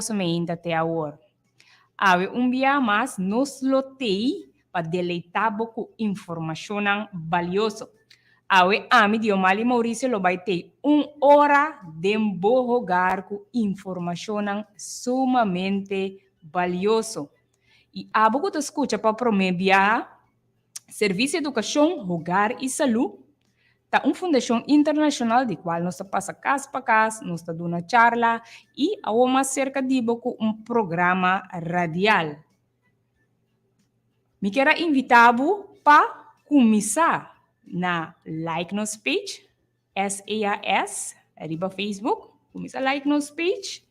Somente até agora. Ave dia mais nos lotei para deleitar com informação valiosa. Ave ami dio Mali Maurício lo vai ter 1 hora de rogar com informação sumamente valioso. E abo que tu escuta para promover serviço de educação, rogar e saúde. Tá fundação internacional de qual nós passa casa para casa, nós está dando charla e há mais cerca de programa radial. Me quero invitar para começar na like nos page, SAS, arriba Facebook, começa like nos page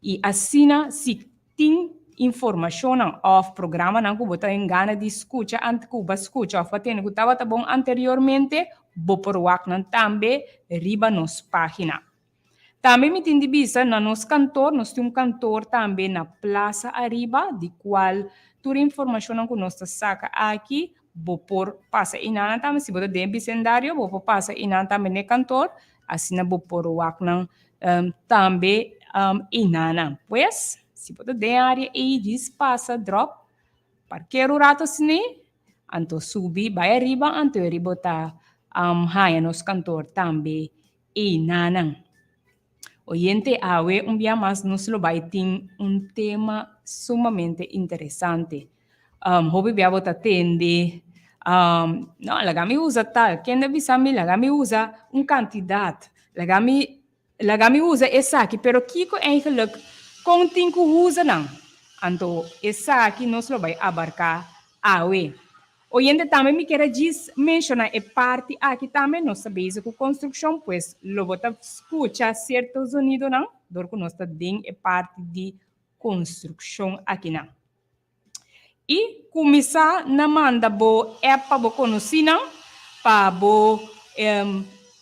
e assina se tem informação of programa não que você engana de escuta antes que você escuta of que estava tá bom anteriormente por também riba nos página. Também me tem de vista na nos cantor, nós temos cantor também na Plaza Arriba, de qual toda informação que nós saca aqui, por passa inana também, se você tem bicendário, por passa inana também no cantor, assim na por também inana. Pues, se você tem área e diz passa drop, parqueiro rato assim, anto subir, vai arriba, anto arriba tá haya nos cantor também inana. Oyente awe dia mais nos lo vai ter tema sumamente interessante. Hobby biabo ta tende, no, lagami usa tal, quem deve saber, lagami usa candidato, lagami usa essa aqui, pero kiko eigenlijk konting ku usa não. Anto essa aqui nos lo vai abarcar awe. Oyente também me quer mencionar a parte aqui também nossa base com construção, pois lo bota escuta certos sonidos não, dor que nós está dentro a parte de construção aqui não. E começar na manda bo epa bo conhecer não, para bo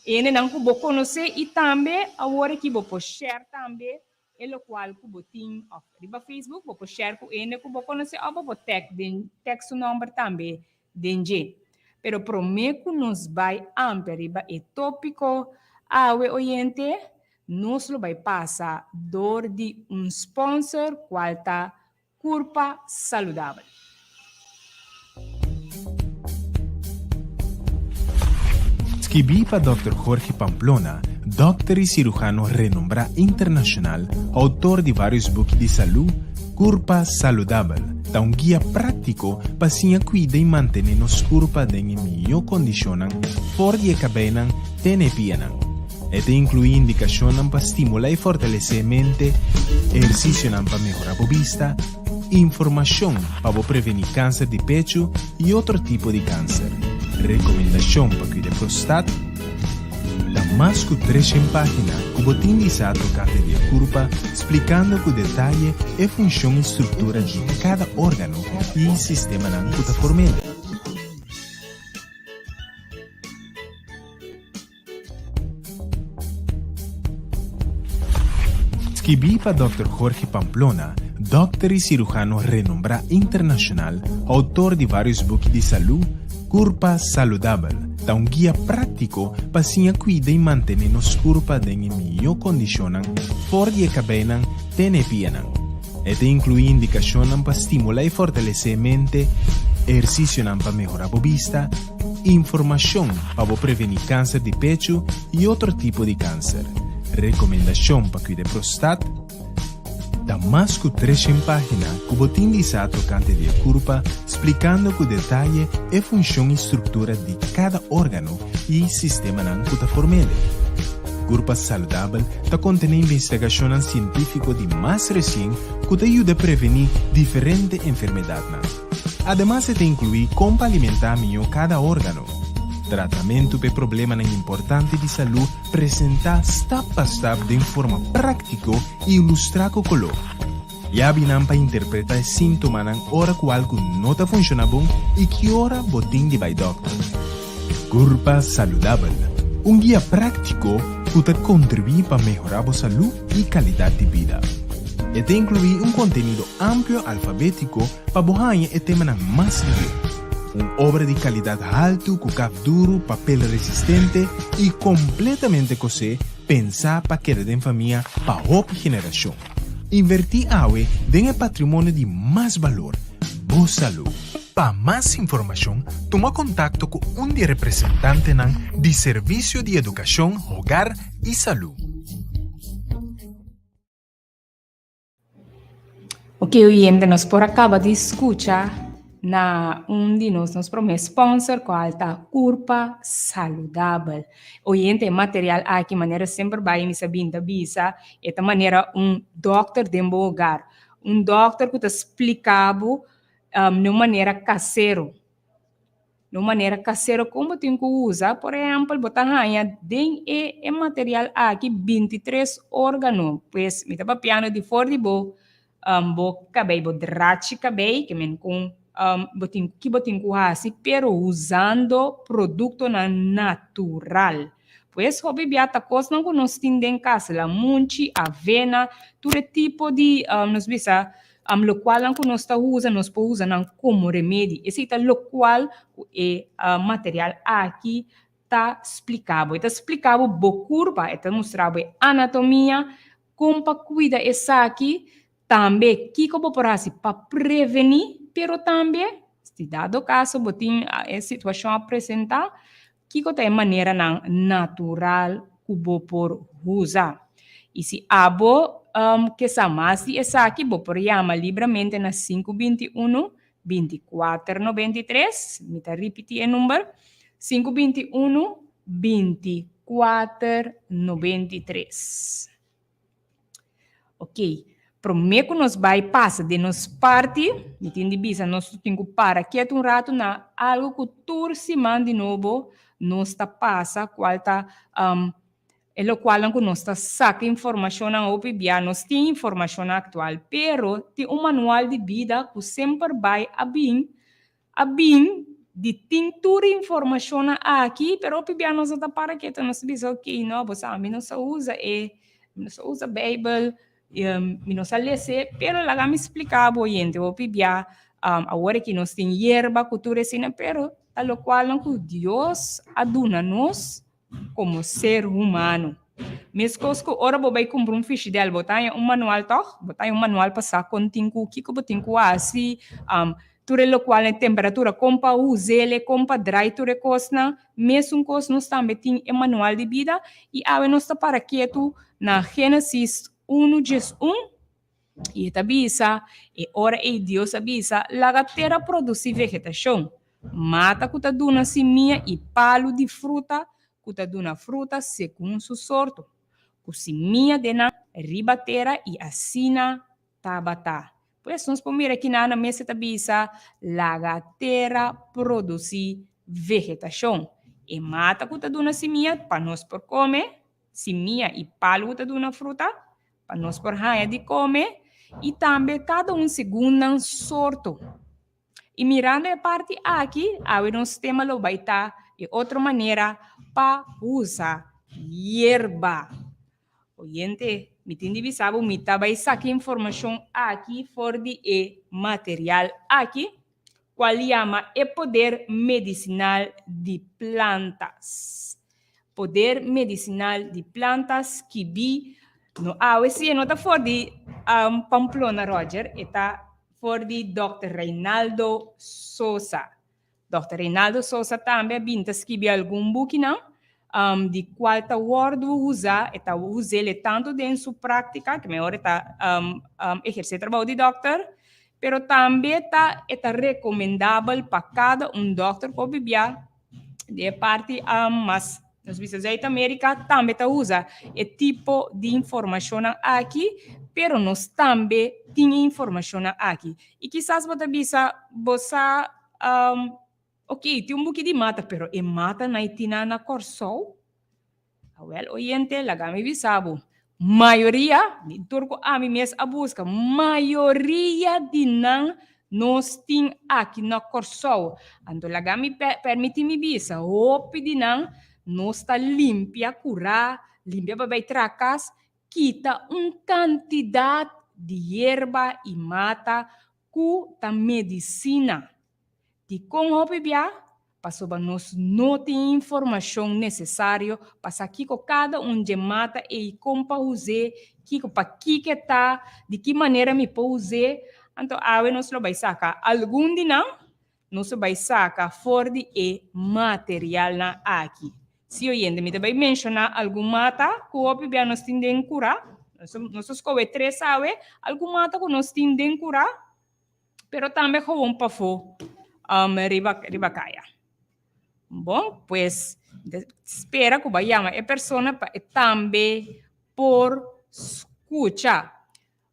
ele não que bo conhecer e também a hora que bo share também ele qual que bo tem riba Facebook bo share com ele que bo conhecer ou bo text number também dengue. Pero prometo nos vai ampliar e tópico awe oyente nos lo vai passar dor de sponsor qual tá Curpa Saludável. Escrevi para Dr. Jorge Pamplona, doctor e cirujano renombrado internacional, autor de vários books de saúde, Curpa Saludável. Dá guia prático para se cuidar e manter nos curpa em melhor condição, fora de cabena, tenepiana. Este inclui indicação para estimular e fortalecer a mente, exercício para melhorar a vista, informação para prevenir câncer de pecho e outro tipo de câncer, recomendação para cuidar da próstata. Dá mais que 3 páginas que você indica tocante de curva, explicando com detalhe a função e estrutura de cada órgano e sistema na formel. Escrevi para Dr. Jorge Pamplona, doctor e cirujano renombrado internacional, autor de vários books de saúde, Curpa Saludável. Dá guia prático para se cuidar e manter nos curpa em melhor condição, fora de cabena, tenepiana. Este inclui indicação para estimular e fortalecer a mente, exercício para melhorar a vista, informação para prevenir câncer de pecho e outro tipo de câncer, recomendação para cuidar da próstata. Dá mais que 3 páginas que você indica tocante de curva, explicando com detalhe a função e estrutura de cada órgano e sistema na formel. Curva Saludável está contendo investigação científica de mais recente que te ajuda a prevenir diferentes enfermidades. Además, te inclui como alimentar melhor cada órgano. Tratamento para problemas importantes de saúde apresentar step by step de forma prática e ilustrar com color. E abinam para interpretar sintomas na hora que algo não está funcionando bom e que hora botin de vai doctor. Curva Saludável, guia prático que te contribui para melhorar a saúde e qualidade de vida. E te inclui contenido amplo alfabético para borrar o tema mais ligeiro. Obra de qualidade alta, com cabo duro, papel resistente e completamente cosé, pensar para querer em família para outra geração. Invertir AWE den el patrimonio de más valor, Bo Salud. Para más información, toma contacto con un de representante de Servicio de Educación, Hogar y Salud. Ok, oyente, nós por acaba de escuchar na de nos promete sponsor com alta curpa saudável. Oyente, material aqui, maneira sempre vai me sabendo bisa, esta maneira doctor de hogar, doctor que te explicava de maneira caseiro. De maneira caseira, como tem que usar, por exemplo, botar ranha, tem material aqui 23 órgãos, pois me tava piano de fora de bo cabei, bo drache cabei, que men com botin kuhasi, pero usando produto natural. Pois hobby biata coisa não nós temos em casa, la munchi, avena, todo tipo de nos bisa lo qual nós está usa, nós podemos usar como remédio. Esse é o qual material aqui está explicado. Está explicado bo curva, está mostrado anatomia, como cuida essa aqui, também que como por assim para prevenir, pero também se dado caso botin a situação apresentar, que é maneira natural que por usar. E se abo que samasi essa aqui, bo por chama livremente na 521 24 93, me tá repetir o número 521 24 93. Ok. Prometo que nós vai passar de nos parte, me entende bisa, nós temos que parar quieto rato na algo que turci man de novo, nós está passa, qual tá é o qual nós está saca informação na OPBA, nós tem informação atual, pero tem manual de vida que sempre vai a bem de tintura informação aqui, pero OPBA nós está para quieto, nós bisa ok, não, você não usa não usa Bible, não se pero lá me explicava oyente o pibia agora que nós tem hierba cultura assim pero a lo qual não Deus aduna-nos como ser humano mesmo que ora vai comprar fish de botar manual toch botar manual para continho que botinho assim tudo lo qual a temperatura compa usele compa dry tudo coisa mesmo coisa nós também tem manual de vida e a nós está para quieto na Gênesis 1:1 e avisa, e ora e Deus avisa, la terra produz vegetação, mata que duna semilla e palo de fruta, que duna fruta segundo su sorto, que semilla de na riba terra e assina tabata. Pois nós podemos aqui na mesa avisa, la terra produz vegetação, e mata que duna semilla para nós por comer, semilla e palo que duna fruta, para nós por raia de comer, e também cada segundo sorto. E mirando a parte aqui, nós temos o baita de outra maneira para usar hierba. Oyente, me entende bisabo, me vai sacar informação aqui fora de material aqui, qual chama poder medicinal de plantas. Poder medicinal de plantas que no, esse não está fora de Pamplona, Roger, está fora de Dr. Reinaldo Sousa. Dr. Reinaldo Sousa também vinha escrever algum book, não? De qual está word usa, está usa ele tanto dentro da sua prática, que melhor está exercer trabalho de doctor, pero também está recomendável para cada doctor que vive de parte mas nos Estados Unidos da América também usa esse tipo de informação aqui, pero nós também temos informação aqui. E quizás você bisa, ok, tem pouquinho de mata, pero e mata na itina na corsol? Well, oyente, lagami bisabo. Maioria, de turco a mim mesmo a busca, maioria de nós tem aqui na corsol. Então, lagami permite-me bisa, hope de nós está limpia, curar, limpia para tracas, quita quantidade de erva e mata com a medicina. De com hobby para para nós não ter informação necessária para aqui com cada de mata e como para usar, para que tá, de que maneira me pode usar. Então, nós vai sacar algum de nós vai sacar fora de material na aqui. Se eu me vai mencionar algum mata que o nós tendem a curar, nós escolhe 3 sabe, algum mata que nós tendem a curar, pero também com para fora, riba caia. Bom, pues espera que vayamos a persona também por escuchar.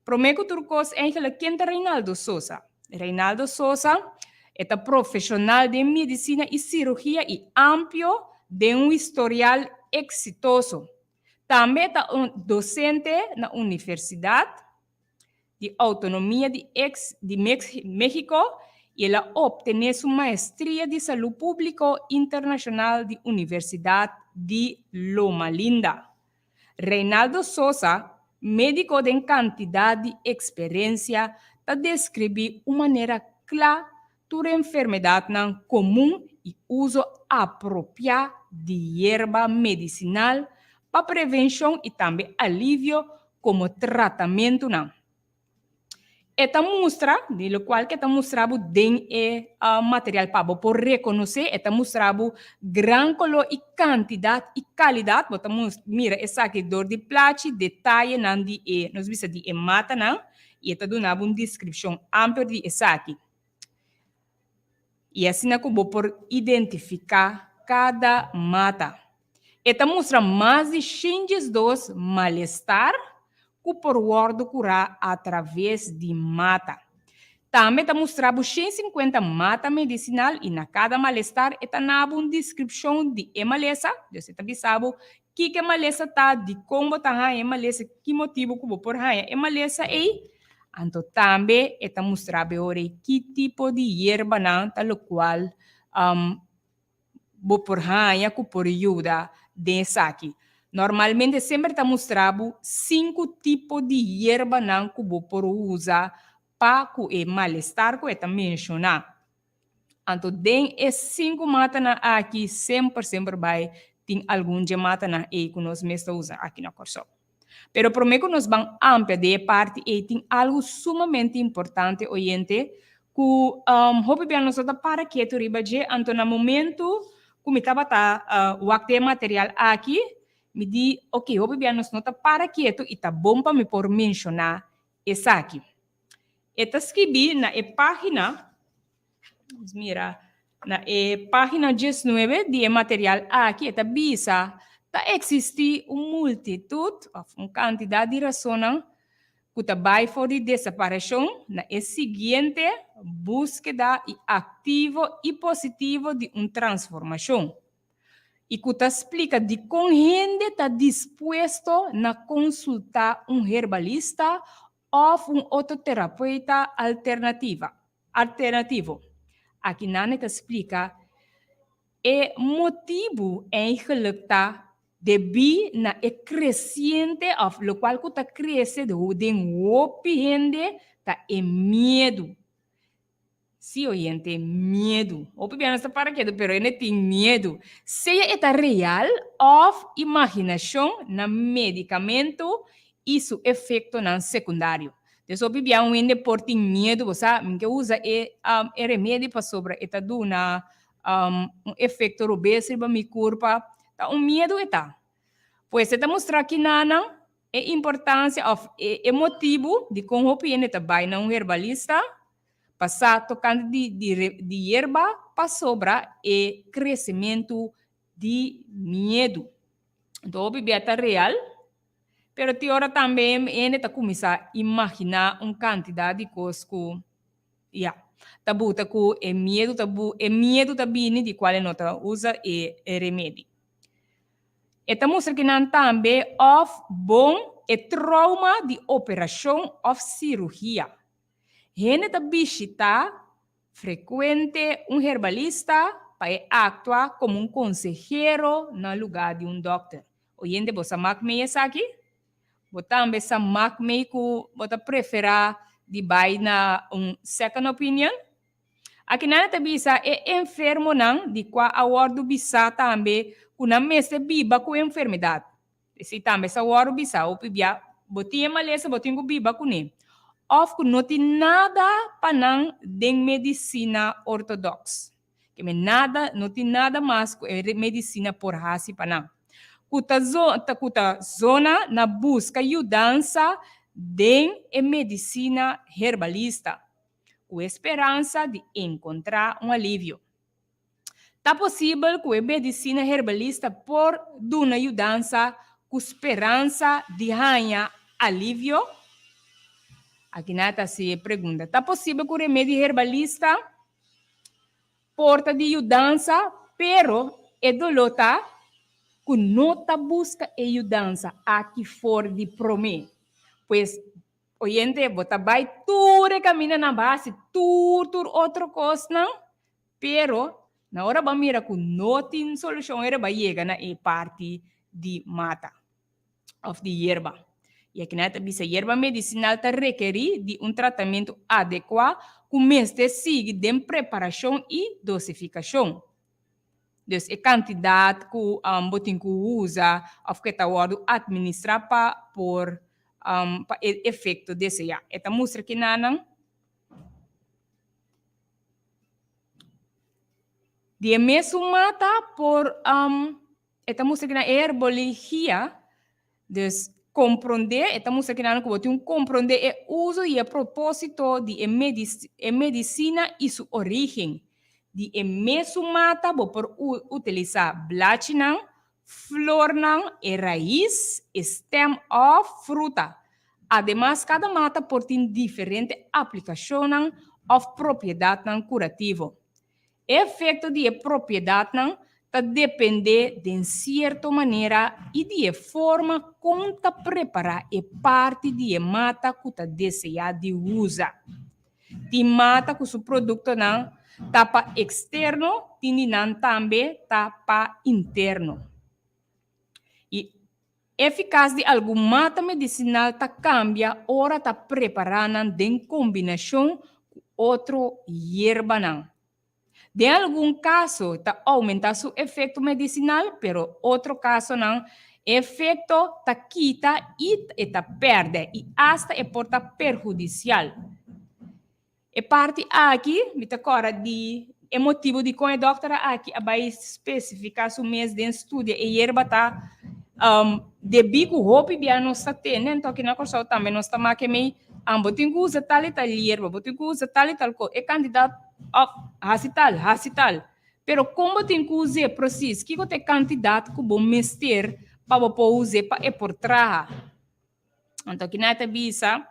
Prometo turcos eigenlijk quem é Reinaldo Souza. Reinaldo Souza é profissional de medicina e cirurgia e amplo de historial exitoso. Também é docente na Universidade de Autonomia de México e ela obteve sua maestria de saúde pública internacional da Universidade de Loma Linda. Reinaldo Souza, médico de quantidade de experiência, descreve uma maneira clara da enfermidade comum e uso apropriado de erva medicinal para prevenção e também alívio como tratamento. Esta mostra, de qual que esta mostra den material para por reconhecer, esta mostra gran color e quantidade e qualidade, mira essa aqui dor de plate, detalhe não de nós vimos de mata não, e esta dona uma descrição ampla de essa aqui. E assim que vou por identificar cada mata. Esta mostra mais de changes dos mal-estar que por word curar através de mata. Também está mostrando 150 mata medicinal e na cada malestar está na uma descrição de maleza. Você está sabe que maleza tá, de como está a maleza, que motivo que por a maleza é. Então também está mostrando agora que tipo de erva não tá lo qual por a que por ajuda dessa aqui. Normalmente sempre está mostrando 5 tipos de erva não que por usar para que o mal-estar que está mencionado. Então, tem esses 5 matas aqui, sempre vai ter algum de mata que nós mesmos usamos aqui na Corso. Pero prometo que nós vamos amplia de parte e tem algo sumamente importante, oyente, que hope bem nós para que tu riba de, então no momento que me estava o acte material aqui, me di, ok, hope bem nós nota para que tu e tá bom para me por mencionar essa aqui. Eta escrevi na página, mira, na página 19 de material aqui, eta bisa, existe uma multitud, uma quantidade de razões que vai for de desaparição na seguinte búsqueda ativo e positivo de uma transformação. E que explica de como gente está disposto a consultar um herbalista ou um autoterapeuta alternativo. Aqui Nana te explica o motivo em que está devido na crescente, o qual está crescendo de gente está em medo. Sim, oyente, medo. O piano está para quê? Pero ele tem medo. Seja eta real ou imaginação na medicamento e seu efeito não secundário. Então, o piano ainda por ter medo, você que usa remédio para sobre eta duna efeito robês para minha curva, tá medo eta. Pois está mostrar aqui nana a importância e motivo de como o piano está vai na herbalista. Passar tocando de erva para sobrar e crescimento de medo. Então, o bebê está real, mas tem hora também ele está começando a imaginar uma quantidade de coisas que tá buta com medo tá vindo de qual não tá usa remédio. Eta mostra que não também bom trauma de operação ou cirurgia. Gente está visita frequente um herbalista para actuar como um consejero no lugar de um doctor. Oyente, você me essa aqui? Você também me que você prefere de vai na second opinion? Aqui na tabisa é enfermo não, de qua a wardo bisa também, kuna meste biba com enfermidade. Se também sa wardo bisa, o pibia, botinha malesa, botinha biba com nem. Of não tem nada para den medicina ortodoxa. Que nada, não tem nada mais com medicina por hasi para kuta zona na busca ajudança den medicina herbalista, com esperança de encontrar alívio. Tá possível que a medicina herbalista por dar ajudança com esperança de ganhar alívio? Aqui nada se pergunta. Tá possível que o remédio herbalista porta de ajudança, pero é dolota que não busca ajudança aqui fora de prome. Pois, oyente, bota vai tudo caminha na base, tudo outra coisa, não? Pero, na hora ba mira que não tem solução, era ba chega na parte de mata, of de erva. E aqui na tabisa, erva medicinal tá requerir de tratamento adequado, com mestre sigue de preparação e dosificação. Então, a quantidade que botin que usa, of que tá administrar por efeito desse já. Esta mostra aqui na de mesmo mata por esta mostra aqui na herbologia, dus compreender, esta mostra aqui na que compreender o uso e o propósito de medicina e sua origem. De mesmo mata por utilizar blachinang, flornang e raiz, stem ou fruta. Ademais, cada mata tem diferente aplicação ou propriedade curativa. O efeito de propriedade depende de certa maneira e de forma como preparar a parte de mata que está desejada de usar. De mata com seu produto tapa externo, tininan também tapa interno. E eficaz de algum mata medicinal cambia, ora preparando em combinação com outro hierba. De algum caso, aumenta seu efeito medicinal, pero outro caso efeito quita e perde, e hasta porta perjudicial. E parte aqui, me agora de motivo de com a doutora aqui vai especificar o mês de estudo e erva de bico roupa bia nós está tendo, então aqui na corção também nós estamos aqui meio botin que usa tal e tal erva, botin que usa tal e tal coisa, é candidato hacital. Pero como tem que usar processo, que tem candidato que bom mester para usar para por trás. Então aqui na tabisa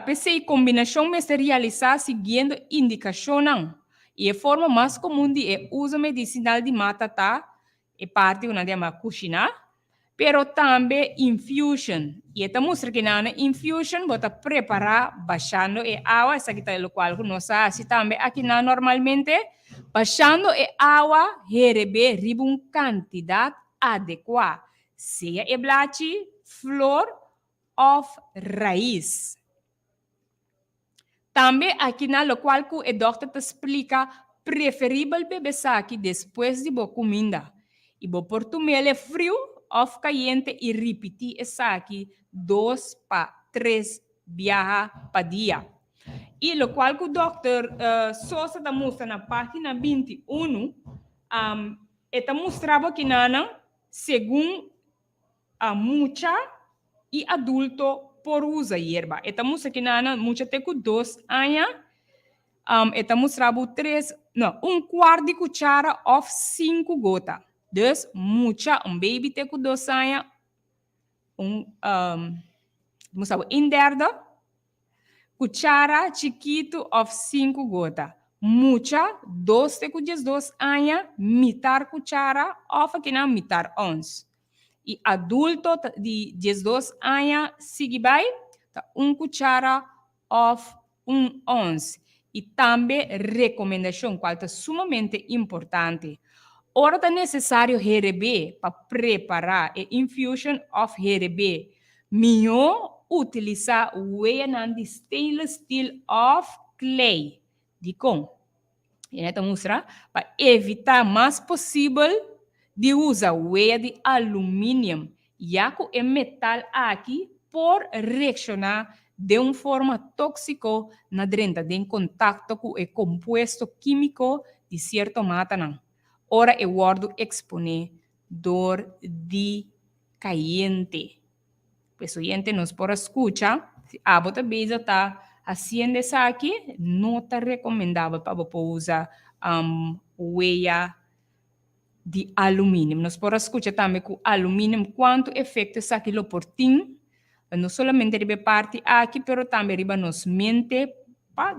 pensei combinação mas realizar seguindo indicação e a forma mais comum de uso medicinal de mata é parte uma de cozinhar, pero também infusion. E esta mostra que na infusion bota preparar baixando a água, essa aqui tá o qual nós assim também aqui normalmente baixando a água receber quantidade adequada, seja blachi, flor ou raiz. Também aqui na local que o doutor te explica, preferível beber aqui depois de boa comida. E vou por tomar frio ou caliente e repetir essa aqui 2 para 3 viagens por dia. E lo qual que o doutor Sosa da mostra na página 21, está mostrava que segundo a mucha e adulto por usa hierba. Esta mostra que mucha tem com 2 anos, esta mostrava 1/4 de cuchara ou 5 gotas. Dus mucha, baby tem com 2 anos, mostrava 1/3, cuchara chiquito ou 5 gotas. Mucha, 2 tem com 2 anos, mitar cuchara ou aqui mitar ons. E adulto de 12 anos, sigue vai, 1 cuchara ou 1 ons. E também recomendação, qual é sumamente importante. Ora é necessário receber para preparar a infusion of receber. Melhor utilizar o de stainless steel of clay, de com. E neta mostra para evitar mais possível de usar hueia de alumínio, já que é metal aqui por reaccionar de uma forma tóxica na drenta, de contato com o composto químico de certo mata não. Ora eu guardo expone dor de caliente. Pues oyente nos por escuchar, se a bota beija tá haciendo isso aqui, não está recomendável para você usar hueia de alumínio. Nós por escuchar também com alumínio, quanto efeito isso aqui lo portim, não somente riba parte aqui, pero também riba nos mente,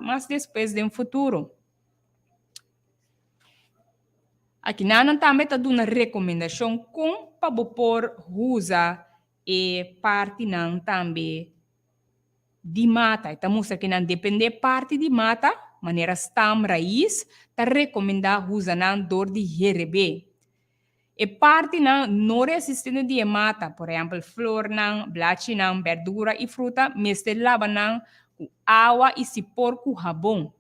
mas depois de um futuro. Aqui nós também está dando uma recomendação com para você usar e parte não também de mata. Então, mostra que não depende parte de mata, maneira stam, raiz, está recomendado usar não dor de RB. E parte não resistente de mata, por exemplo, flor não, blachi não, verdura e fruta, mestre lava não, com água e se por com sabão.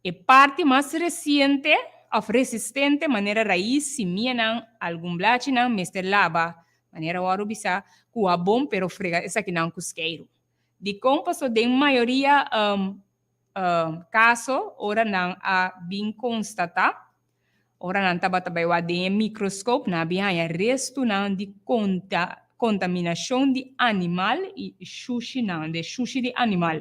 E parte mais recente, of resistente, maneira raiz, semia não, algum blachi não, mestre lava, maneira warubisa, com sabão, pero frega, essa aqui não cusqueiro. De compasso de maioria caso, ora não a bem constatar, ora não estava também de microscópio, não havia resto não de contaminação de animal e sushi não, de sushi de animal.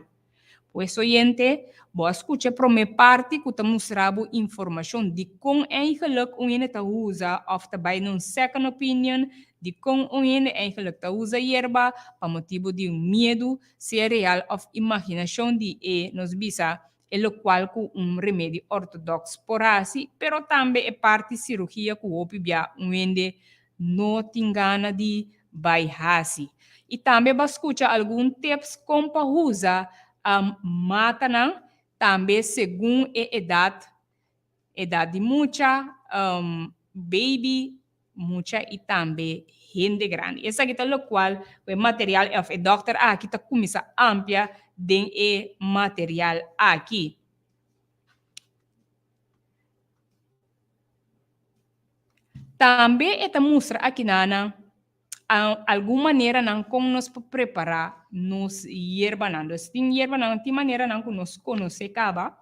Pois oyente, boa escuta para minha parte que te mostrava informação de como eigenlijk onye te usa of também num second opinion de como onye eigenlijk te usa hierba para motivo de medo, se é real of imaginação de nos bisa e lo qual com remédio ortodoxo por assim, pero também é parte cirurgia que o bia onye não tem gana de baihasi. E também vai escutar alguns tips como para usar mata não, também segundo a idade de mucha, baby, mucha e também gente grande. Essa aqui é o qual o material é o doctor aqui está começando amplia de material aqui. Também esta mostra aqui na alguma maneira não como nós preparar nos hierba não. Tem hierba não, tem maneira não que nós conhece cava,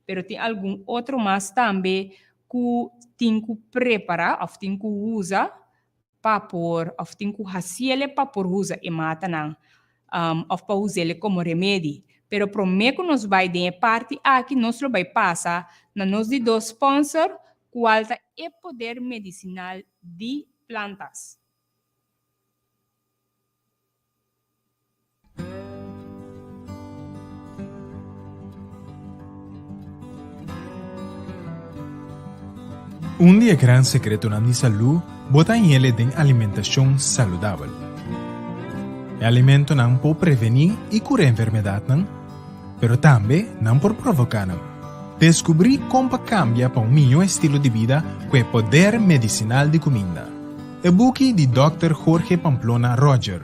pero tem algum outro mais também que tem que preparar, ou tem que usar para pôr, ou tem que fazer para pôr usa e mata não, ou para usar ele como remédio. Pero prometo que nós vai de parte aqui nós lo vai passar na nós de dois sponsor qual é poder medicinal de plantas. Um dia grande secreto na minha saúde, botar em ele de alimentação saudável. O alimento não pode prevenir e curar enfermidade, não, mas também não pode provocar. Descobrir como cambia para melhor estilo de vida com o poder medicinal de comida. O book de Dr. Jorge Pamplona Roger.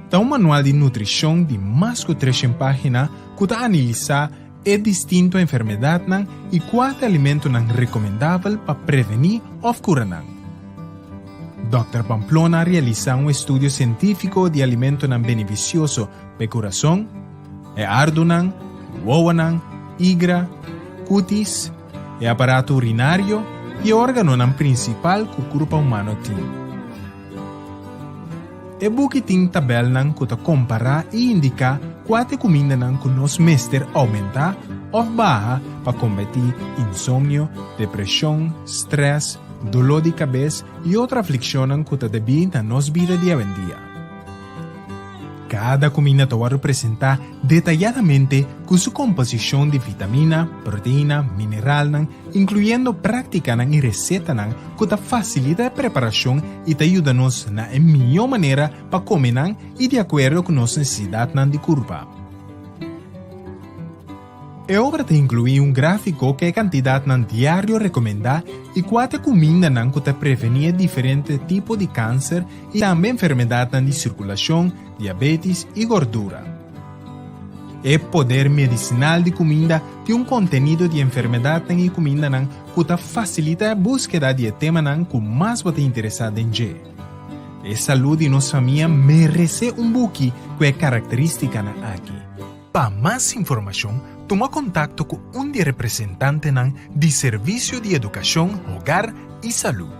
Tá um manual de nutrição de mais de 300 páginas que está analisar é distinto a enfermidade e qual alimento não recomendável para prevenir ou curar. Dr. Pamplona realiza um estudo científico de alimento não beneficioso para o coração, e ardo, uovo, hígado, cutis, e aparato urinário e órgano principal que o corpo humano tem. E book tem tabela que te compara e indica qual comida que nos mestre aumenta ou baixa para combater insônia, depressão, stress, dolor de cabeça e outra aflição que te deve na nossa vida dia a dia. Cada comida te vai representar detalladamente com sua composição de vitamina, proteína, mineral, incluindo prática e receita que te facilita a preparação e te ajuda-nos na melhor maneira para comer e de acordo com nossa necessidade de corpo. A obra te inclui um gráfico que é a quantidade diário recomendada e qual comida que te prevenir diferentes tipos de câncer e também enfermidades de circulação, diabetes e gordura. é poder medicinal de comida de um contenido de enfermidade em comida nan que facilita a búsqueda de tema nan que mais você interessado em ver. A saúde de nossa família merece book que é característica na aqui. Para mais informação, toma contato com de representante nan de Serviço de Educação, Hogar e Saúde.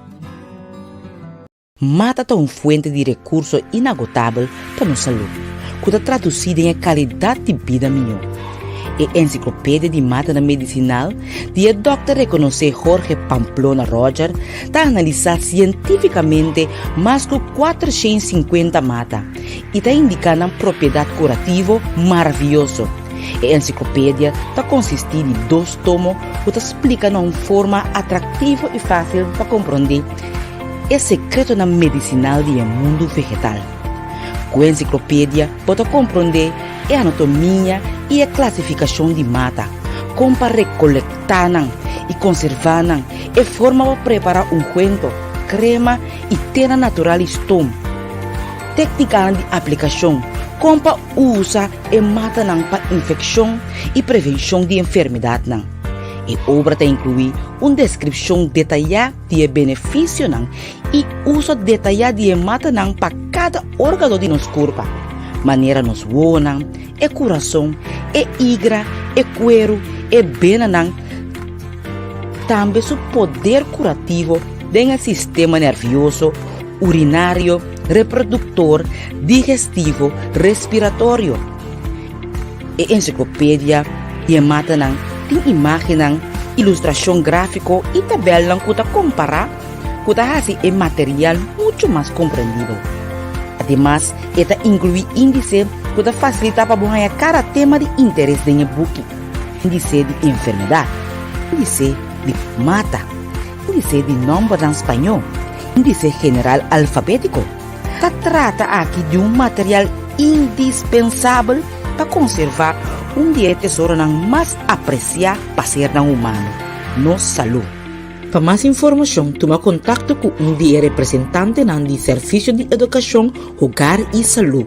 Mata é uma fonte de recurso inagotável para nossa saúde, que está traduzida em qualidade de vida melhor. A enciclopédia de mata medicinal de Dr. reconhecido Jorge Pamplona Roger está analisada cientificamente mais de 450 mata e está indicando propriedade curativa maravilhosa. A enciclopédia está consistir de 2 tomos que explica de uma forma atrativa e fácil para compreender o secreto na medicinal do mundo vegetal. Com a enciclopédia, pode compreender a anatomia e a classificação de mata, como para recoletar e conservar a forma para preparar ungüento, crema e tena natural estom. Técnica de aplicação, como para usar a mata para infecção e prevenção de enfermidade. A obra inclui uma descrição detalhada de benefícios e uso detalhado de mata para cada órgão de nosso corpo. Maneira nos voa, é coração, é igra, é cuero, é bena, também seu poder curativo do sistema nervioso, urinário, reprodutor, digestivo, respiratório. A enciclopédia de mata tem imagem, ilustração gráfica e tabela que compara, que hace o material muito mais compreendido. Además, esta inclui índice que facilita para buscar cada tema de interesse do book. Índice de enfermidade, índice de mata, índice de número em espanhol, índice general alfabético. Se trata aqui de um material indispensável para conservar tesouro mais apreciado para ser humano, nossa saúde. Para mais informação, toma contato com de representante do Serviço de Educação, Hogar e Saúde.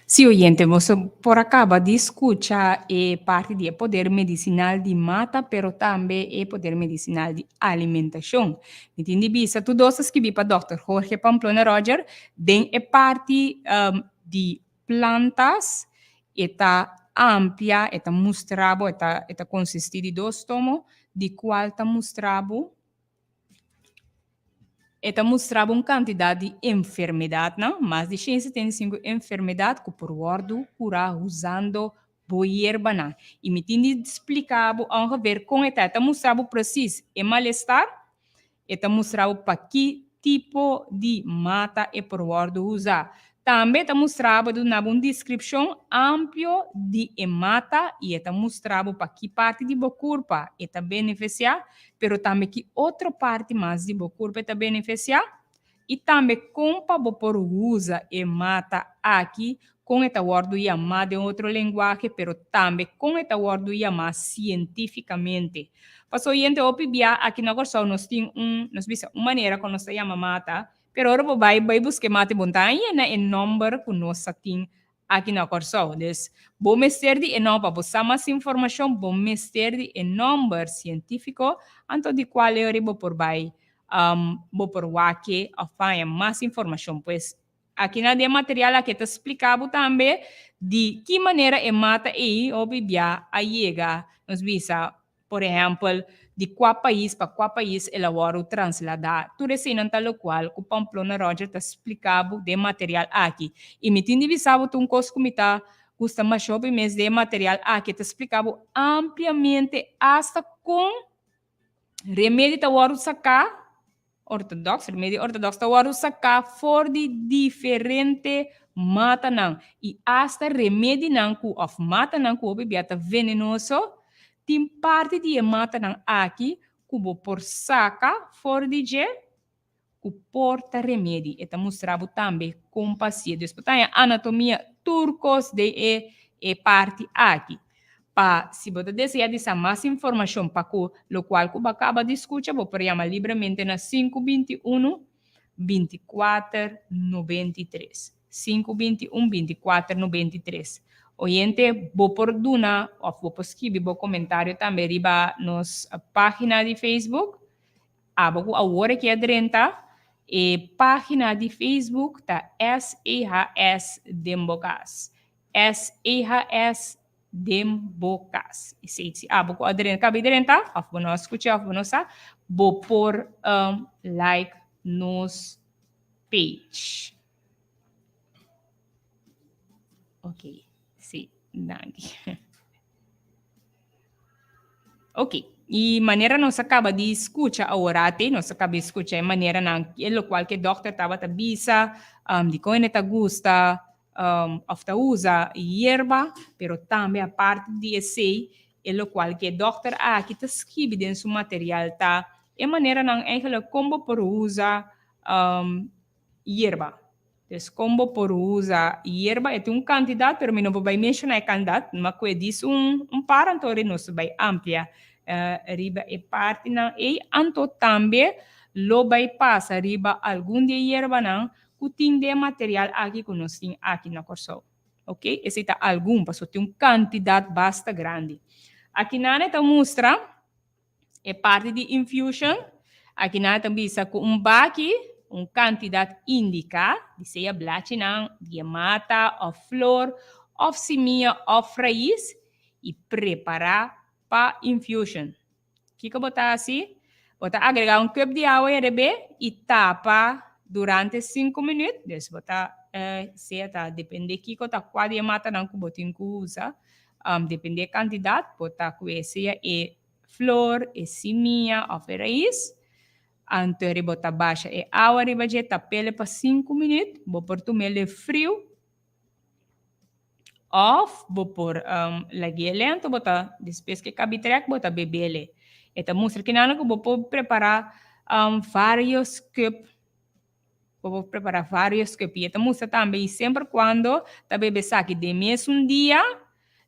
Sim, oyente, você por acaba de escutar a parte de poder medicinal de mata, pero também o poder medicinal de alimentação. Entende, bisa? Tudo isso que vi para Dr. Jorge Pamplona Roger, tem a parte de plantas, está ampla, está mostrado, está consiste de 2 tomos, de qual está mostrado. Esta mostrava uma quantidade de enfermidade, não? Mais de 175 enfermidades que por word curar usando boa erva, não? E me tinha explicado a ver com esta mostrava preciso e mal-estar, esta mostrava para que tipo de mata e por word usar. Também esta mostrava uma descrição ampla de mata e esta mostrava para que parte de boa curva esta beneficiar, pero também que outra parte mais de boa curva esta beneficiar e também como para por usa e mata aqui com esta word chamada em outra linguagem, pero também com esta word chamada cientificamente. Pasó oyente opibia aqui na Corsol nós temos uma maneira como nós chama mata, pero ora vai buscar mata montanha na em número que nós temos aqui na Corsol. Des bom mestre de não para buscar mais informação, bom mestre de número científico, anto de qual é ora por vai por wake afanha mais informação, pois aqui na de material aqui está explicado também de que maneira é mata e obibia a chega nos visa, por exemplo, de qual país para qual país elabora o transladar. Tudo isso não tal qual o Pamplona Roger está explicado de material aqui. E me tinha visado um curso que me está gusta mais sobre mês de material aqui está explicado ampliamente hasta com remédio da hora sacar ortodoxo, remédio ortodoxo da hora sacar for de diferente mata não. E hasta remédio não que of mata não que o bebê está venenoso. Tem parte de mata não aqui, cubo por saca, for de je, que porta remédio. Eta mostrava também com pacientes. Portanto, a anatomia turcos de parte aqui. Pa, se você deseja de mais informação para o qual você acaba de escutar, você pode chamar livremente na 521 2493. 521 2493. Oyente, vou por duna, ou vou escrever vou comentário também riba nos página de Facebook. Abo a hora que adrenta, e página de Facebook tá SEHS Dembocas. SEHS Dembocas. E se abo ko adrenta, cabe adrenta, afo nós escutar, afo nós vou por like nos page. Ok, sim, danke. Ok, e maneira nós acaba de escutar agora, nós acaba de escutar maneira na qual que o doctor estava a bisa, de como ele gusta, of ta usa hierba, pero também a parte de esse, ele qual que o doctor aqui está escrevendo em seu material tá, é maneira na eigenlijk como por usa hierba. Dus combo por usa hierba é um candidato, pero não vou mencionar candidato, mas que diz par antore nos vai amplia riba e parte na e anto também lo vai passa riba algum de hierba não que tem de material aqui que nós tem aqui na corso. Ok? Esse tá algum, passo tem candidato basta grande. Aqui na neta mostra é parte de infusion. Aqui na também bisa com baki quantidade indica, dice blache ng diamata, ou flor, ou semilla, ou raiz, e preparar para infusion. O que botar assim? Botar agregar cup de água e tapa durante 5 minutos. Depois botar, depende que tá qual diamata não que botin que usa, depende da quantidade, botar com esse flor, semilla, ou raiz. Antes botar baixa e água riba de tapele para 5 minutos, vou pôr tumele frio, off, vou pôr lagi lento, botar depois que cabe trek, botar bebele. Eta mostra que não vou preparar vários cups, vou preparar vários cups. Eta mostra também sempre quando tá bebe saque de mesmo dia,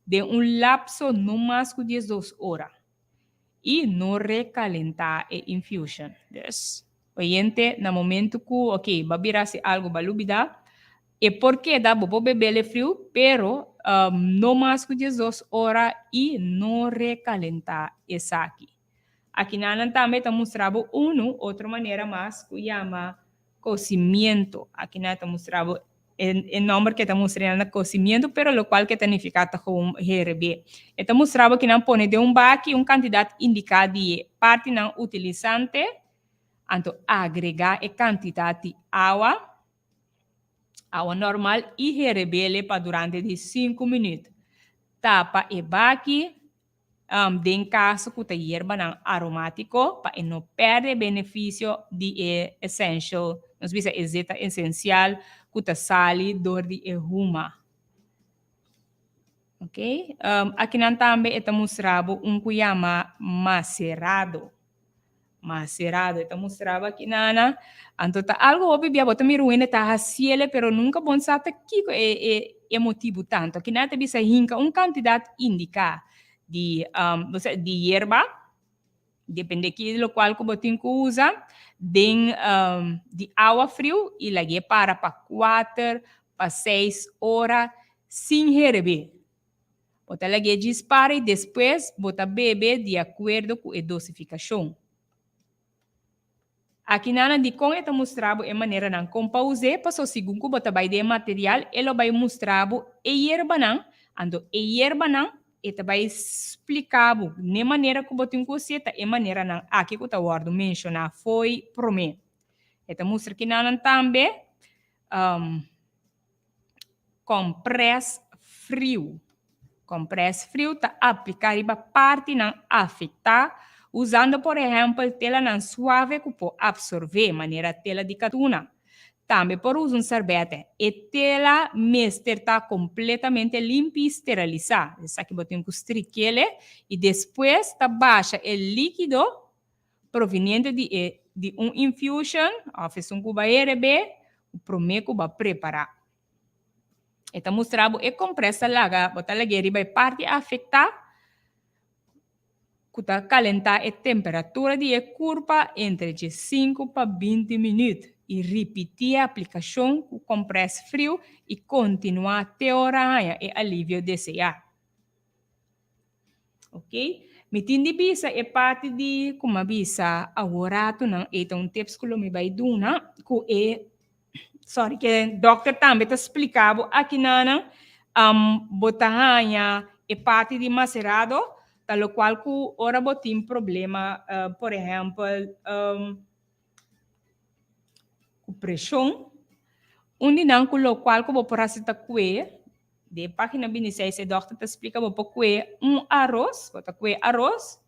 de lapso no mais que 12 horas. E não recalentar a infusion. Dus, oyente, no momento que, ok, vai virar-se algo balubida, e porque dá para beber frio, pero não mais que 12 horas e não recalentar esse aqui. Aqui na também está mostrando outra maneira mais que chama cocimiento. Aqui na está mostrando el nombre que está mostrando cocimiento, pero lo cual que significa como herbe. Está mostrando que não pone de baki cantidade indicada de parte não utilizante, então agregar a quantidade de água normal e herbe para durante de 5 minutos. Tapa e baki, em caso que a hierba não aromático, para não perder benefício de essential, nós visa exeta essencial, que sali dor de erruma. Ok? Aqui também está mostrando que chama macerado. Macerado, está mostrando aqui nana. Então, algo óbvio, bota miruene tá haciele, pero nunca bom sabe que é motivo tanto. Aqui nada bisa hinca quantidade indica de hierba, depende que do qual que botin que usa, de água frio e lagi para 4 para 6 horas sem hervir. Bota lagi dispara e depois bota bebe de acordo com a dosificação. Aqui na de como está mostrado a maneira não compause, passou segundo que bota vai de material, ele vai mostrar a hierba não, ando a hierba não, ele vai explicar de maneira que botin coseta, a maneira não, aqui que eu guardo mencionar foi promê. Ele mostra que não também compress frio. Compress frio está aplicado para parte não afetar, usando, por exemplo, tela não suave que pode absorver, maneira tela de catuna. Também por usar sorvete. E tela mestre está completamente limpa e esterilizada. Isso aqui botem com estriquele e depois está baixa o líquido proveniente de infusion, ou fez cuba herbe, o promeco vai preparar. Está mostrando e compressa laga, botar lageri vai parte afetar, que calentar a temperatura de curva entre 5 para 20 minutos. e repetir a aplicação com compress frio e continuar até hora e alívio desejar. Ok? Mitindi bisa e parte di kuma bisa aworato ng itong tips ko lumibay duna ku sorry que doctor também te explicava aqui na botanha e parte de macerado tal qual ku ora botim problema por exemplo com pressão onde não com o qual ku bo poracita kue de página 26 doctor te explica bo kue arroz bota kue arroz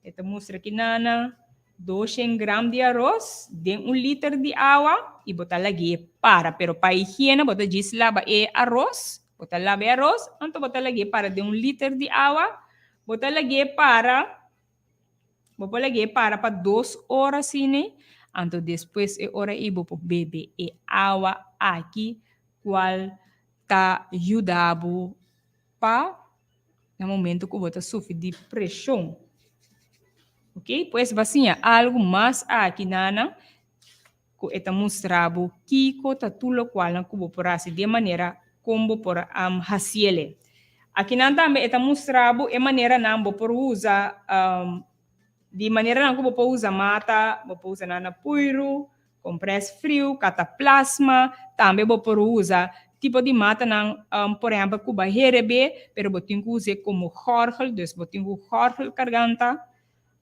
esta mostra aqui nana 200 gramas de arroz, de 1 litro de água e botar lagi para. Pero para higiene, botar diz lava e arroz, botar lava e arroz, então botar lagi para de 1 litro de água, botar lagi para 2 horas sini, então depois é hora e botar beber e água aqui, qual tá ajudando para no momento que botar sofrer de pressão. Ok? Pues vacinha algo mais aqui nana que está mostrando que tá tudo qual na cubo por assim de maneira como por haciele. Aqui nana também está mostrando a maneira não por usar de maneira não como por usar mata, por usar nana puiro, compress frio, cataplasma, também por usar tipo de mata não por exemplo cuba herebe, pero botin que usar como jorgel, dus botin que jorgel garganta.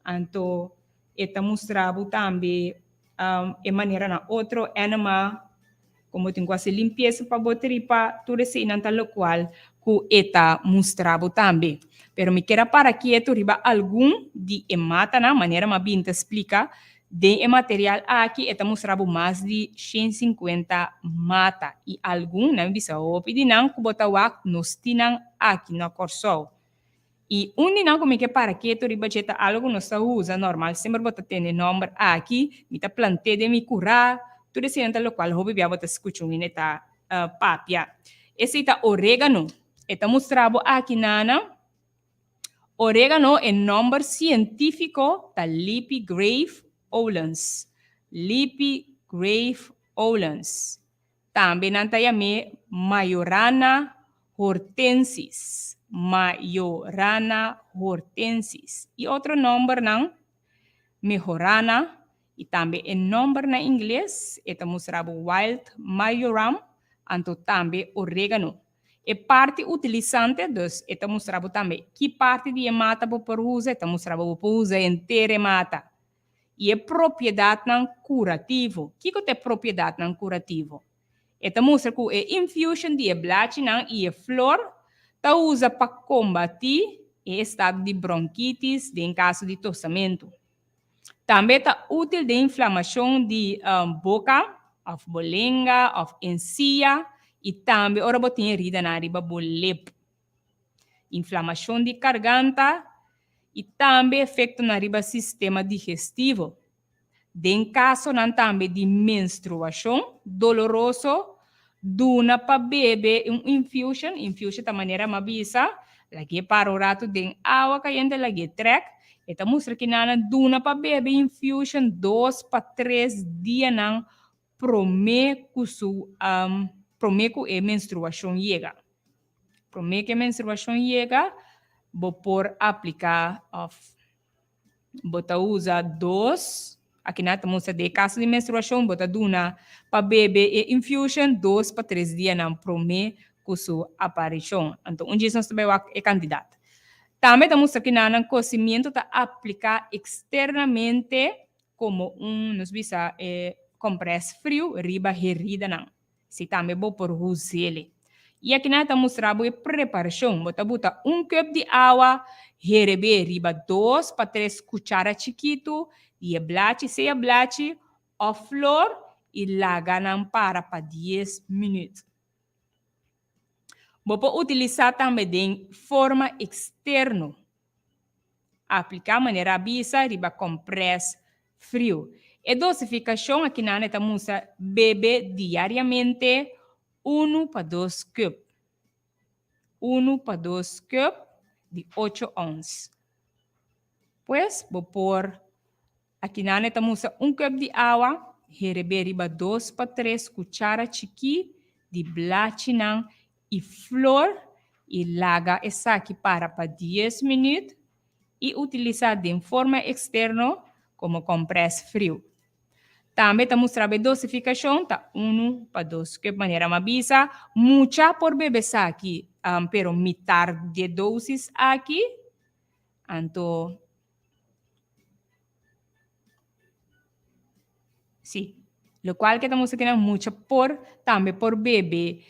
Então, está mostrando também de maneira na outro animal, como tem quase limpeza para botar para tudo isso não tal qual que está mostrando também. Pero me quero para que esto riba algum de mata na maneira mais bem te explica de material aqui está mostrando mais de 150 mata e algum não bisa opi não que botar o nos tinam aqui na Corsol. E não como que para que tu riba jeta algo não se usa normal, sempre bota ter número aqui, me tá plantei de me curar, tudo isso então local hobby bia bota escuchando neta papia. Esse tá orégano, está mostrado aqui nana. Orégano é número científico da Lipigrave olens. Lipigrave olens. Também nanta yame Majorana hortensis. Majorana hortensis. E outro nome não, Mejorana, e também o nome na inglês, estamos mostrando Wild Majoram, então também orégano. E parte utilizante, dus, estamos mostrando também que parte de mata por usa, estamos mostrando por usa inteira mata. E a propriedade não curativo. O que é propriedade não curativo? Estamos mostrando que a infusion de blade não e a flor, tá usa para combater o estado de bronquites em caso de tossamento. Também está útil de inflamação de boca, of bolenga, of encía, e também ora botinha rida na riba bolep. Inflamação de garganta e também efeito na riba sistema digestivo. Em caso não também de menstruação doloroso, duna para bebê infusion da maneira mabisa, lagi para o rato de água caliente lagi trek, eta mostra que nana duna para bebê infusion 2 para 3 dias não promeco e menstruação chega. Promeco e menstruação chega, vou por aplicar bota usa 2. Aqui na mostra de caso de menstruação, bota duna para bebê e infusion 2 para 3 dias não promete com sua aparição. Então, onde nós também é candidato. Também estamos aqui na cozimento está aplicar externamente como nos bisa compress frio riba herida não. Se também vou por usele. E aqui na estamos mostrando a preparação. Bota 1 cup de água, herebe riba 2 para 3 cucharas chiquito, e blate, seja blate, ou flor, e laganam para 10 minutos. Vou utilizar também de forma externa. Aplicar maneira bisa, riba compress frio. E dosificação aqui na neta musa bebe diariamente 1 para 2 cup. 1 para 2 cup de 8 onças. Pues, vou pôr aqui na neta musa 1 cup de água, herebe riba 2 para 3 cuchara chiqui de blachinang e flor e laga essa aqui para 10 minutos e utilizar de forma externa como compress frio. Também estamos trabalhando dosificação, tá 1 para 2, que maneira mabisa, mucha por bebê aqui, pero mitad de dosis aqui, então, sim, lo cual que estamos aqui mucha por, também por bebê,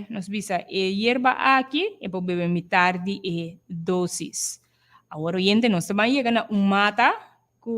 nos bisa, hierba aqui, e por bebê mitad de dosis. Agora, gente, nós também chegamos a mata, que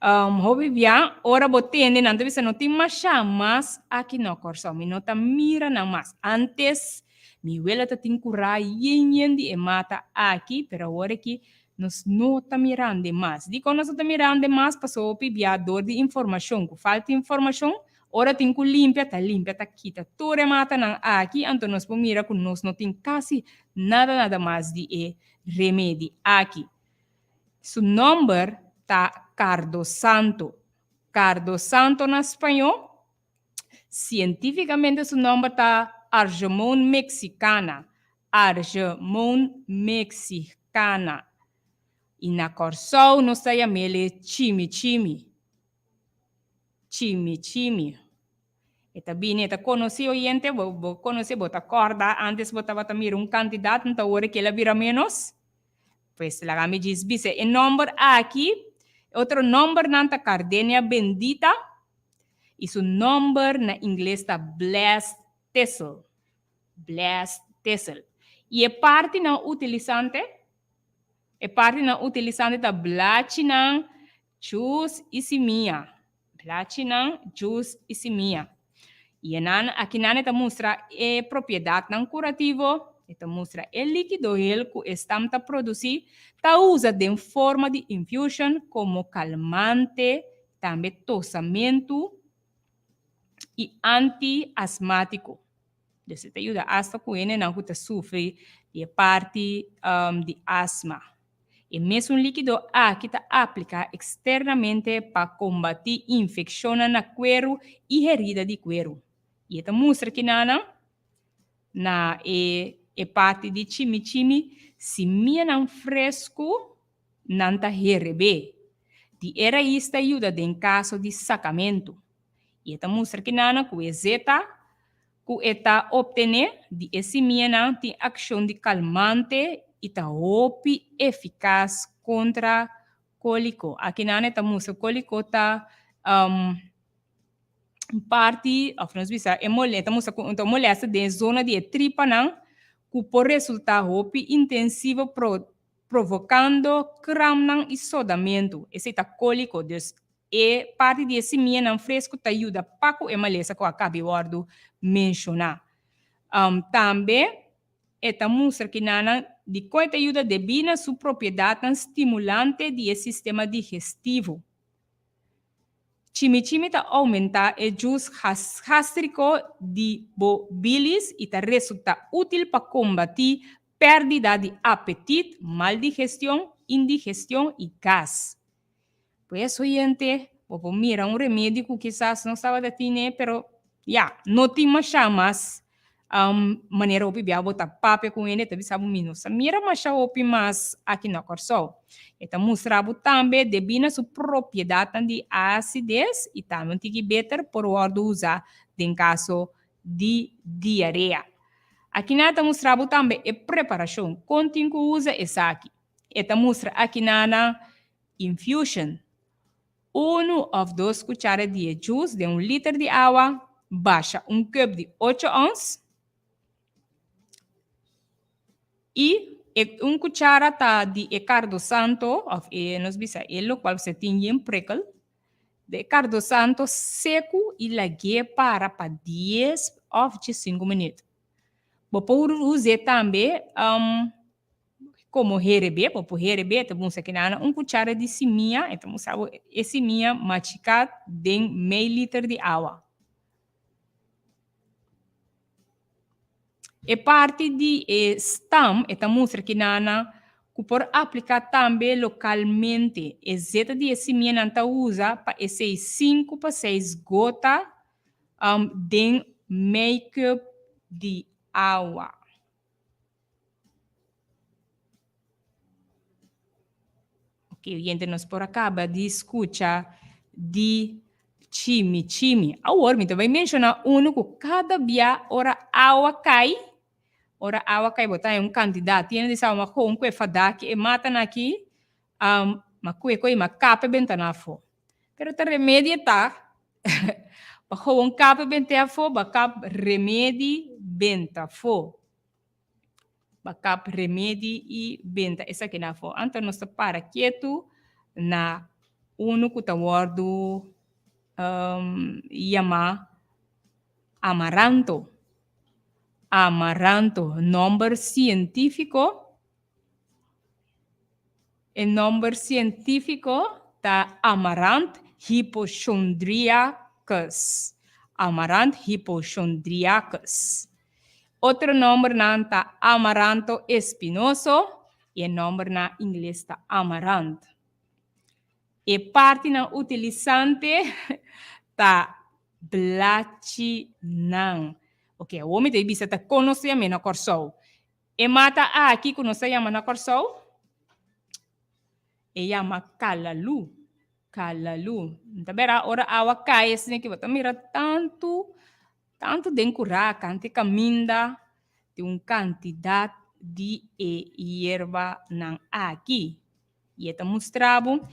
hobby bia ora botende nanti bisa noti masha mas aqui no corso mi nota mira na mas antes mi wela ta tinkura yen di mata aqui pero ora que nos nota mirande mas di quando nota mirande mas passou pi bia dor de informação ku falta informação ora tinku limpia ta kita tore mata nang aqui anto nos po mira ku nos notin quase nada mais de remedi aqui su number ta Cardo Santo. Cardo Santo na espanhol, cientificamente su nombre está Argemon mexicana. Argemon mexicana. E na Corsol nós chamamos chimichimi. Chimichimi. Eta bine, eta conheci o gente, conheci, bota corda, antes botava também candidato, então agora que ela vira menos. Pues la me diz, dice, el nombre aquí, otro nombre nanta Gardenia bendita, y su nombre na inglés está blessed thistle. Blessed thistle. Y el parte na utilizante está blachinang juice isimia. Blachinang juice isimia. Y aquí nane te muestra propiedad nan curativo. Então, mostra o líquido que estamos a produzir, está usa de forma de infusion como calmante, também tossamento e anti-asmático. Isso te ajuda hasta com ele não que sofre de parte de asma. E mesmo líquido que está aplicado externamente para combater infecção na cuero e herida de cuero. E esta mostra que na parte de chimichimi, se minha não fresco, não tá herebe. De era isto ajuda em caso de sacamento. E esta mostra que nana com exeta, com eta obtener de esse minha não tem ação de calmante e tá opi eficaz contra cólico. Aqui nana tá mostra cólico tá parte, of nós bisa, molesta, mostra então molesta de zona de tripa não, que por resultar hopi intensivo provocando cram e sodamento. Esse tá cólico, dus e parte desse minha não fresco te ajuda para o molesta que eu acabei de mencionar. Também esta mostra que nana de coita ajuda de bina sua propriedade estimulante do sistema digestivo. Chimichimi ta aumenta o jus gástrico de bilis e ta resulta útil para combater pérdida de apetite, mal digestión, indigestión y gas. Pues, oyente, vou mira remédio que quizás não estava de tine, pero não tem mais maneira de bebê botar papel com ele, talvez sabe menos. Mira mais mais aqui na Corsol. Então, mostrava também de sua propriedade de acidez e também tem que better por ordem usar em caso de diarreia. Aqui nada mostrava também a preparação. Continue que usa essa aqui. Então, mostra aqui na infusion. 1 ou 2 cucharas de juice de 1 litro de água, baixa cup de 8 onças. E cuchara de Cardo Santo, nos bisa lo qual você tem em prekel, de Cardo Santo seco e lague para 10 ou 5 minutos. Você pode usar também como herebe, para herebe, você que cuchara de seminha, então você sabe, essa seminha machicada de meio litro de água. E parte de stam, esta mostra que nana, que por aplicar também localmente. E zeta de semente usa para esse 5 para 6 gotas de make-up de água. Ok, gente, nós por acaba de escutar de chimi. Agora, me vai mencionar que cada dia ora água cai, botar um candidato, tem de ser uma coisa que fada que mata aqui, uma coisa uma capa bentana fo. Pero te remédio tá, para um capa bentana fo, para remédio benta fo. Backup remédio e benta essa que na fo. Então nós para quieto na que tá word chama amaranto. Número científico. O número científico tá Amaranth hypochondriacus. Outro nome está Amaranto espinoso e o nome na inglês está Amaranth. E parte na utilizante está Blachinan. Ok, o homem de bisa tá conhecer a corsou. E mata aqui conhecer a na corsou. E chama Calalu. Então, ora awa cai assim que você mira tanto dencurá, cante caminda de quantidade de erva nan aqui. E está mostrado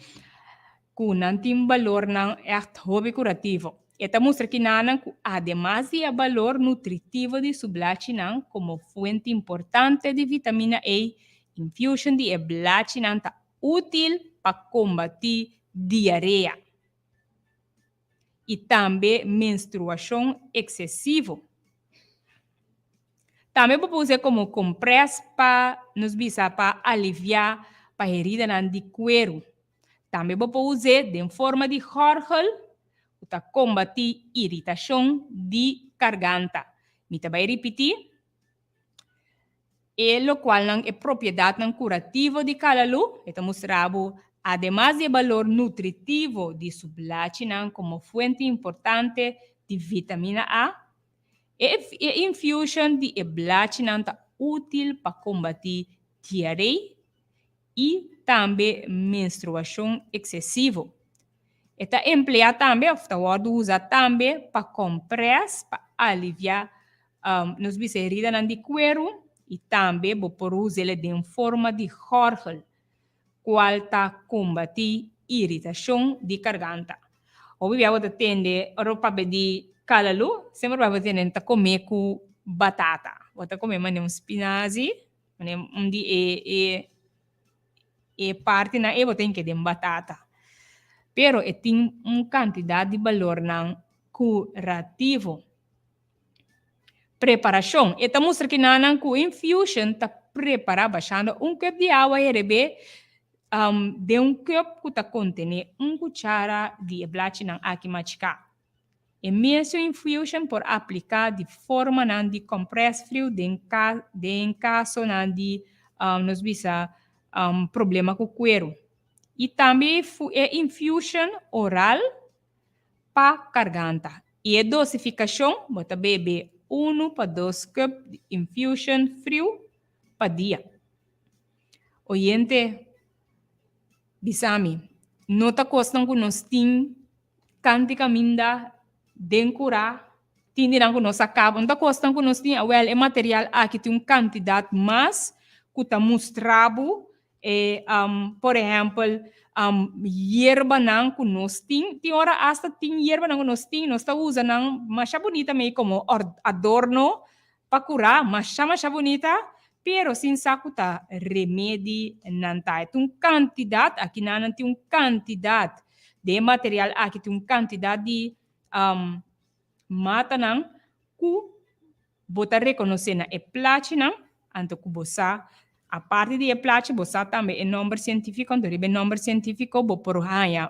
que não tem valor nan hobby curativo. Está mostrando que não además de valor nutritivo de sublachinan como fonte importante de vitamina E, infusion de blachinan está útil para combater diarreia. E também menstruação excessiva. Também pode usar como compress para nos bisa para aliviar para herida de cuero. Também pode usar de forma de jorgel para combater irritação de garganta. Me vai repetir. E lo qual é propriedade curativa de calalu. Está mostrado. Además de valor nutritivo de sublachinan como fuente importante de vitamina A, e infusion de blachinan está útil para combater diarreia e também menstruação excessiva. Está empregado também, usa também para compress, para aliviar nos heridas de cuero e também por usar de forma de jorgel. Qual está combater irritação de garganta. Hoje eu vou atender roupa de calalu, sempre vai atender a comer com batata. Vou comer spinazi, e parte na eu tenho que de batata. Pero tem quantidade de valor não curativo. Preparação. Eta mostra que não com infusion está preparar baixando cup de água e rebe de cup que contém cuchara de blachinan aqui machica. E mesmo infusion por aplicar de forma de compress frio de caso de nos bisa problema com cuero. E também infusion oral para garganta. E a dosificação, bota beber 1 para 2 cup de infusion frio para dia. Oyente, bisami, nota costam que nós tem cântica minda dencura, tindirão que nós acabam, nota costam que nós tem, é material aqui tem quantidade mais que está mostrado, por exemplo, hierba não que nós tem hora hasta tem hierba não que nós está usando não, mas é bonita meio como adorno para curar, mas é bonita. Pero sin sacuta remédio não tá. Tem quantidade, aqui não tem quantidade de material, aqui tem quantidade de mata não, que bota reconhecer na plache não, anto que bosa, a parte de plache bosa também é número científico, então o número científico bo por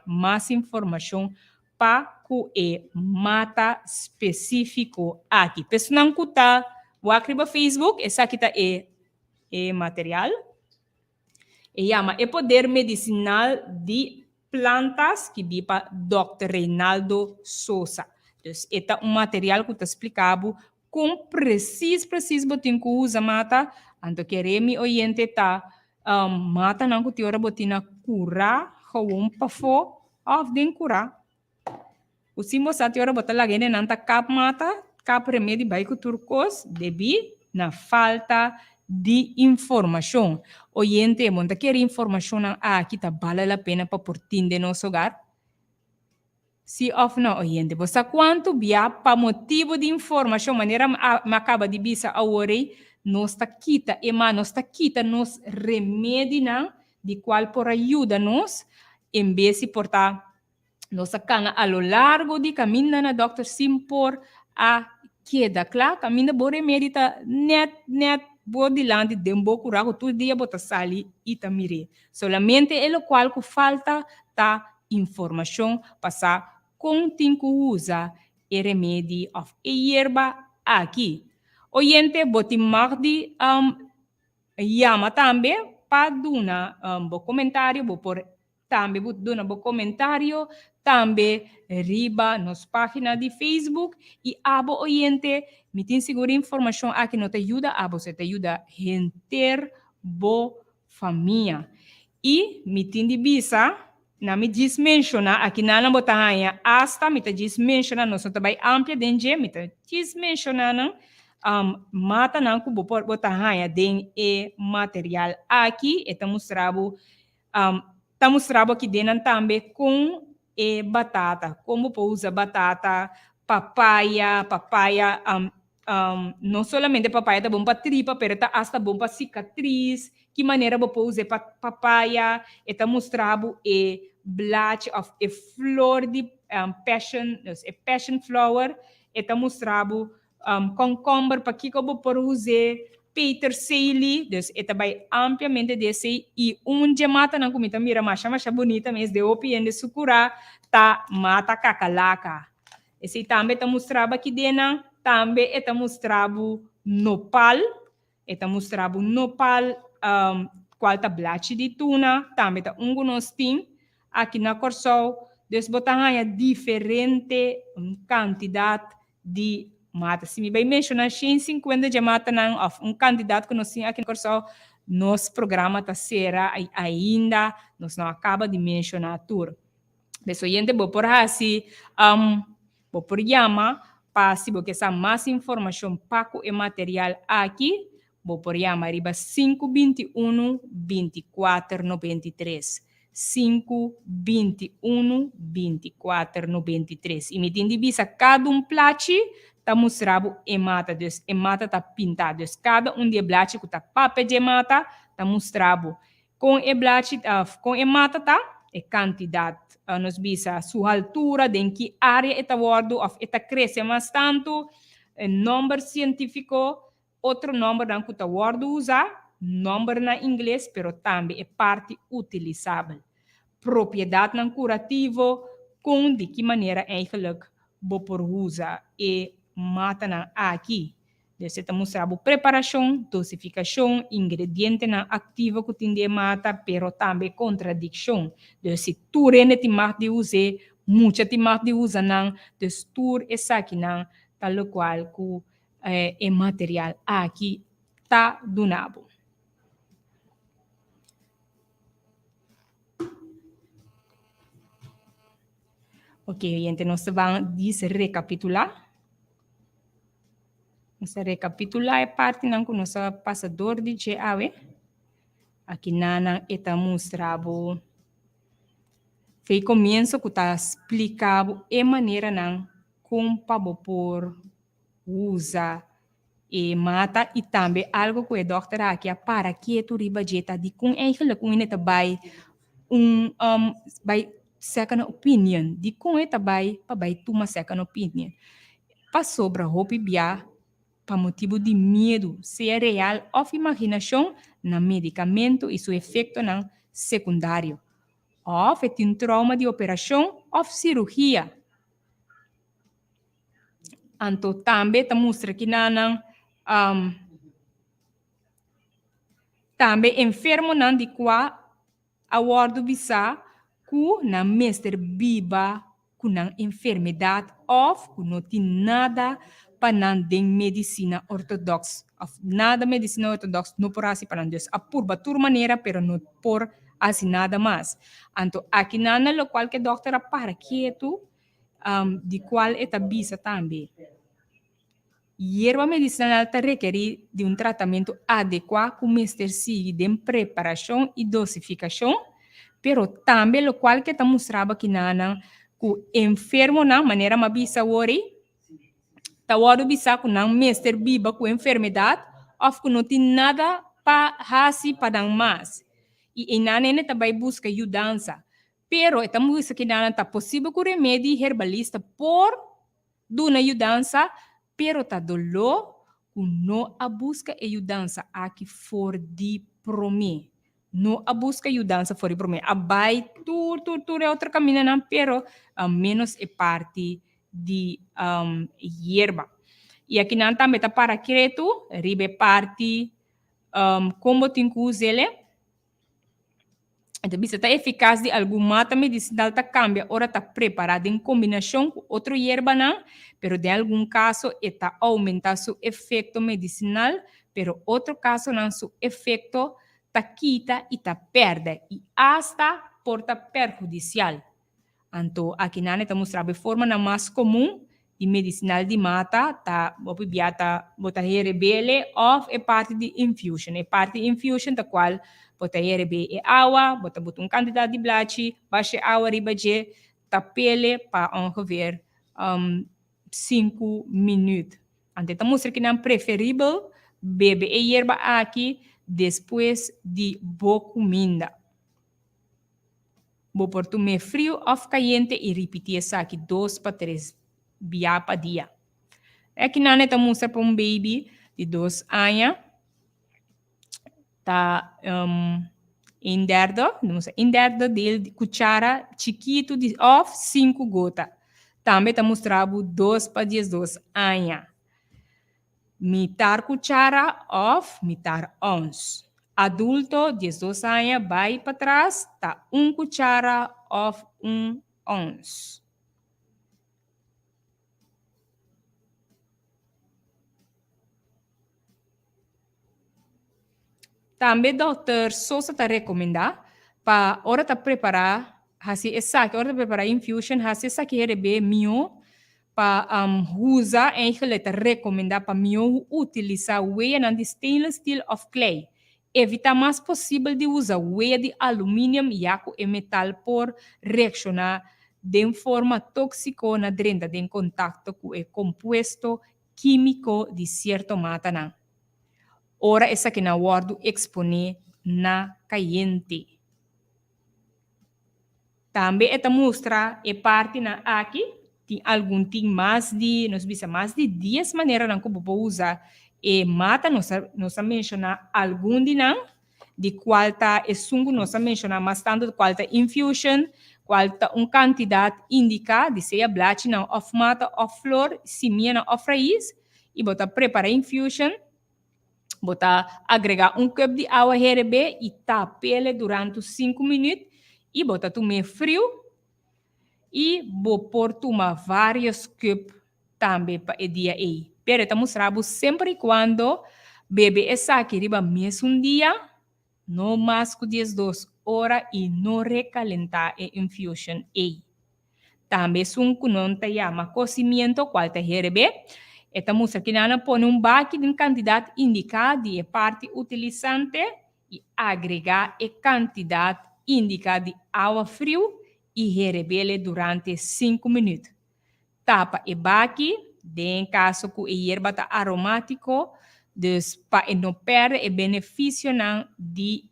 mais informação para que é mata específico aqui. Pessoal não que tá, o Facebook, essa aqui tá material. chama o poder medicinal de plantas que bipa Dr. Reinaldo Souza. Dus esta material que eu te explicava com preciso botin que usa mata, anto queremos oriente tá mata não que tiora botina cura, gewoon pafo, of den cura. O simo sa tiora bota lagene nanta cap mata, cap remédio vai que turcos, debi na falta de informação. Oriente, monta quer informação aqui tá vale a pena para portin de nosso hogar. Se of não, oriente, você quanto via para motivo de informação, maneira me acaba de bisa a orei, nós tá quita, nós tá quita nos remédio não, de qual por ajuda nos, em vez de portar nossa cana a lo largo de caminho na Dr. Simpor a queda, claro, caminho por remédio tá net body land de dembo curago todo dia bota sali e tamire. Solamente é o qual que falta tá informação passar com que usa e remédio of erva aqui. Oyente boti magdi yama também para duna bo comentário bo por também bo duna bo comentário também riba nos página de Facebook e abo oyente me tem segura informação aqui não te ajuda abo se te ajuda gente bo família e me tem de bisa na me diz menciona aqui na botanha hasta me te diz menciona nós também amplia denge me te diz menciona não mata não que botanha den e material aqui e tá mostrado aqui dentro também com e batata como pode usar batata papaya não somente papaya tá bom para tripa pero tá hasta bom para cicatriz que maneira pode usar papaya e tá mostrado e blade of a flor de passion flower e tá mostrado concombre para que como pode usar peterselie, dus ita vai ampliamente desse e mata na comida mira macha bonita mas de opi de sucura tá mata cacalaca. Esse também tá mostrava aqui dentro, também está mostrava nopal, qual tá blate de tuna, também tá nostim aqui na Corsol, dus botanha diferente quantidade de mata. Se me vai mencionar 150 de mata não, candidato que nós temos aqui no Corsol, nosso programa está será ainda, nós não acaba de mencionar tudo. Mas gente vou por assim, vou por chama, para se você quiser mais informação paco e material aqui, vou por chama riba 521 24 93. 521 24 93. E me tem de visa cada plate tá mostrado e mata, dus e mata tá pintado, dus cada de blate que tá papel de mata tá mostrado com e blate com e mata tá e quantidade nos bisa sua altura de em que área está guardo of está cresce mais tanto número científico outro número não que tá guardo usar número na inglês pero também é parte utilizável propriedade não curativo com de que maneira eigenlijk bo por usa e mata na aqui. Desse tá mostrando preparação, dosificação, ingrediente na ativo que tem de mata, pero também contradição. Desse tu rene te mar de usar, muita te mar de usar não, desse tur essa aqui não, tal qual que é material aqui tá donado. Ok, gente, nós vamos recapitular. Nós recapitular a parte não que nosso passador de GAW. Aqui nana está mostrado. Foi começo que está explicado a maneira não como para por usa e mata e também algo que o doutor aqui para que tu riba jeta de com eigenlijk com ele vai vai second opinion de com ele vai para tomar second opinion para sobre roupa bia para motivo de medo, se é real ou imaginação no medicamento e seu efeito não secundário. Ou tem trauma de operação ou cirurgia. Então, também está mostrando que não também enfermo não de qual awardo bisa ku na mester biba ku na enfermidade of ku não tem nada para não den medicina ortodoxa. Nada medicina ortodoxa não por assim para Deus. A por batur maneira, pero não por assim nada mais. Então, aqui na lo qual que doctora para quieto, de qual é bisa também. Hierba medicinal está requerir de um tratamento adequado com mester sigue de preparação e dosificação, pero também o qual que está mostrando que nana que enfermo na maneira ma bisa ori, tá wado bisa com não mester biba com enfermidade, of que não tem nada para hasi para dar mais. E nana ele também busca ajudança, pero estamos isso que nana tá possível com remédio herbalista por duna ajudança, pero tá dolor que não a busca ajudança aqui for de prome. Não a busca ajudança for de prome. A vai tudo é outro caminho não, pero menos é parte de hierba. E aqui não também tá para creto, ribe parte como tem que usar ele. Então, bisa tá eficaz de algum mata medicinal tá cambia, ora tá preparada em combinação com outro hierba não, pero de algum caso está aumenta seu efeito medicinal, pero outro caso não seu efeito tá quita e tá perde e hasta porta perjudicial. Então, aqui na está mostrando a forma na mais comum de medicinal de mata, tá opibiata bota rebele of é parte de infusion, é parte de infusion da qual bota herbe e água, bota quantidade de blachi, baixa água riba de tapele para ongeveer 5 minutos. Então, estamos que não preferível beber a erva aqui depois de boa comida. Vou por tomar frio ou caliente e repetir isso aqui 2 para 3 via para dia. Aqui não é mostrar para baby de 2 anos. Tá em derdo de cuchara chiquito de of 5 gotas. Também está mostrando 2 para 2 anos. Mitar cuchara of mitar ons. Adulto, 12 anos, vai para trás, tá 1 cuchara of 1 ons. Também Dr. Sousa está recomendando para hora tá preparar, assim essa que hora preparar infusion, assim essa que rebe mio para usar eigenlijk tá recomendar para mio utilizar weia na stainless steel of clay. Evita mais possível de usar weia de alumínio e aço e metal por reaccionar de forma tóxica na drenda de contato com o composto químico de certo mata. Ora essa que na guardo expone na caliente. Também esta mostra é parte na aqui tem algum tem mais de nós bisa mais de 10 maneiras não como usar e mata nós mencionar algum de qual tá é sungo nós mencionar mais tanto qual tá infusion qual tá quantidade indica de seja blachi não of mata of flor semia of raiz e botar preparar infusion botar agregar cup de água herbe e tapele durante 5 minutos e botar tomar frio e vou tomar vários cupos também para o dia aí. Pero estamos mostrando sempre quando bebe essa aqui riba mesmo dia, não mais que 12 horas e não recalentar a infusion aí. Também são que não te chama cocimento, qual te herbe. Estamos aqui na põe baque de quantidade indicada de parte utilizante e agregar a quantidade indicada de água frio e hervele durante 5 minutos. Tapa e baque, em caso que a erva está aromático, para não perder o benefício de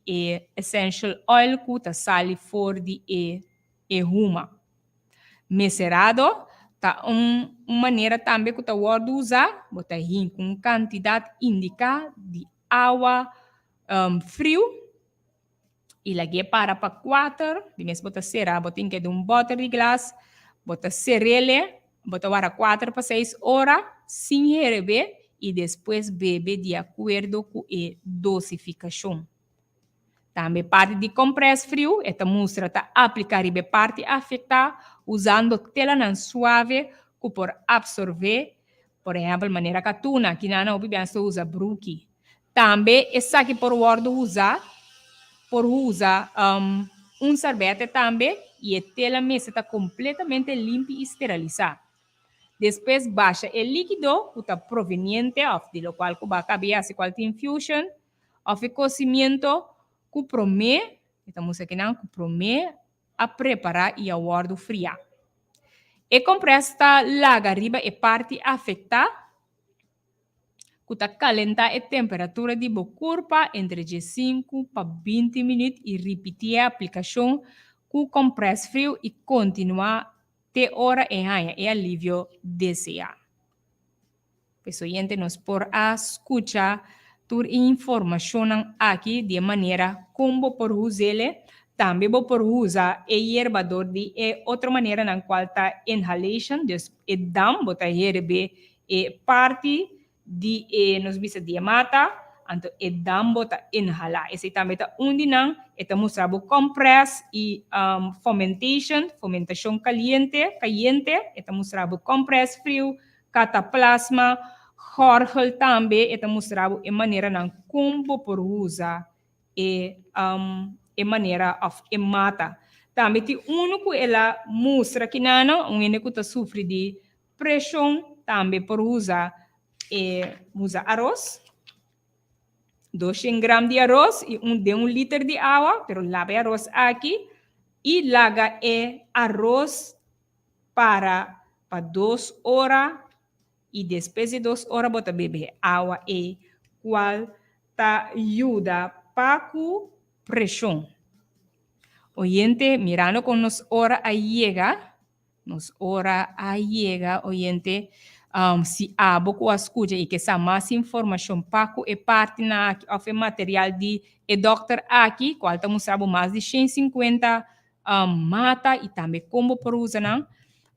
essential oil que está sali fora de ruma. Meserado, tá uma maneira também que está pode usar, botar com quantidade indicada de água frio e lagi para 4, depois botar será, botar em que de bottle de glass, botar cerele, botar para 4 para 6 horas, sem hervir e depois beber de acordo com a dosificação. Também parte de compress frio, esta mostra tá aplicar ribe parte afetada usando tela não suave que por absorver, por exemplo, maneira catuna, que não obviamente usa bruki. Também essa aqui por word usa sorvete também e a tela mesa está completamente limpa e esterilizada. Depois baixa o líquido que está proveniente de lo qual que vai caber a qualquer infusion ou cocimento que promete, estamos aqui não, que promete a preparar e a guardar fria. E compressa está larga riba e parte afetada que está calenta a temperatura de boa corpo entre 5 para 20 minutos e repetir a aplicação com compress frio e continuar até hora e ganha e alívio desejado. Pessoal, nos por escuchar toda informação aqui de maneira como por usar também por usar o hierbador de outra maneira na qual está inhalation, dus e dam bota herbe e parte de nos bisa de mata, anto e dam bota inhalar. Esse também está não eta mostrava compress e fermentação caliente, eta mostrava compress frio, cataplasma, gorgel também, eta mostrava e maneira na como por usar e maneira of e mata. Também tem que ela mostra que não, que está sofre de pressão também por usar usa arroz, 200 gramas de arroz e de 1 litro de água, pero lave arroz aqui e laga arroz para 2 horas e depois de 2 horas bota beber água e qual ta ajuda para a pressão. Oyente, mirando con nos hora a llega, oyente, si abo que escuta e que sa mais informação paco e parte na of material de doctor aqui, qual estamos sabendo mais de 150 mata e também como por usar não,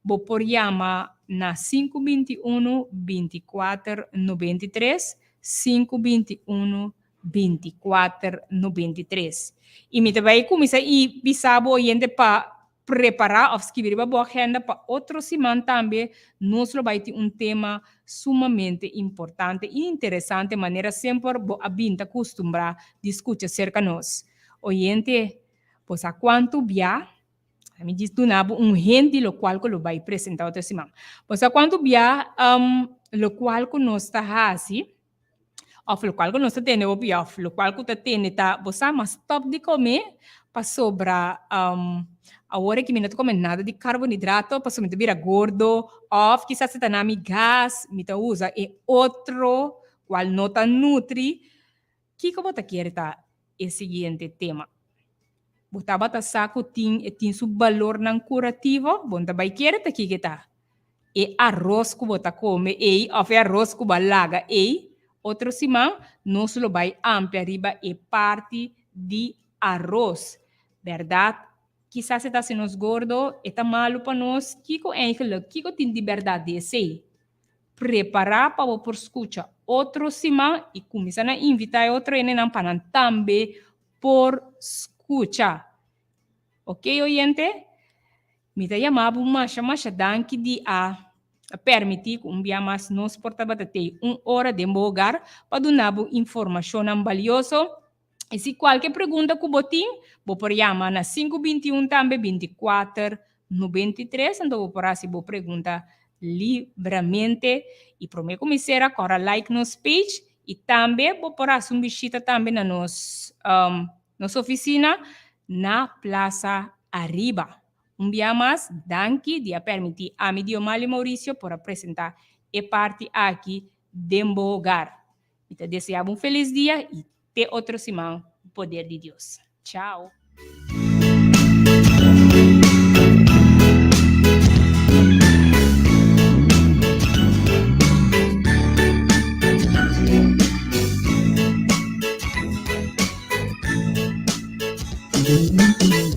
bo por chama na 521 24 93 521 24 93. E me vai começar e bisabo oyente para preparar ou escrever uma boa agenda para outro semana também. Nós vai ter tema sumamente importante e interessante, maneira sempre a binta costumbrar discutir acerca de nós. Oyente, pois a quanto via, me diz do nabo gente lo qual que lo vai apresentar outra semana. Pois a quanto via, lo qual que nós está assim, of lo qual que nós temos of lo qual que temos tá, você mas top de comer para sobrar a hora que me não come nada de carboidrato, para somente virar gordo, ou quizás se tá na gás, me tá usa e outro qual não tá nutri, que como tá quer tá o seguinte tema. Botava tá saco tem seu valor não curativo, bom tá vai querer tá que tá. E arroz que bota come e of arroz que balaga e outro semana nós lo vai amplia riba e parte de arroz, verdade? Quizás está sendo gordo, está malo para nós, Kiko tem de verdade de ser. Preparar para por escutar outro semana e começar a invitar outro para também por escutar. Ok, oyente? Me da chamava uma danke de permitir que dia mais nós portava ter 1 hora de embogar para dar informação valiosa. E se qualquer pergunta que você tem, você chama na 521 também 24 93, então você pode fazer pergunta livremente e prometo que será corra like nos page e também você pode fazer visita também na nossa oficina na Plaza Arriba. Dia mais, danke de permitir a mim Diomali Maurício por apresentar e parte aqui de embogar. E te desejo feliz dia e até outra semana, o poder de Deus. Tchau. Música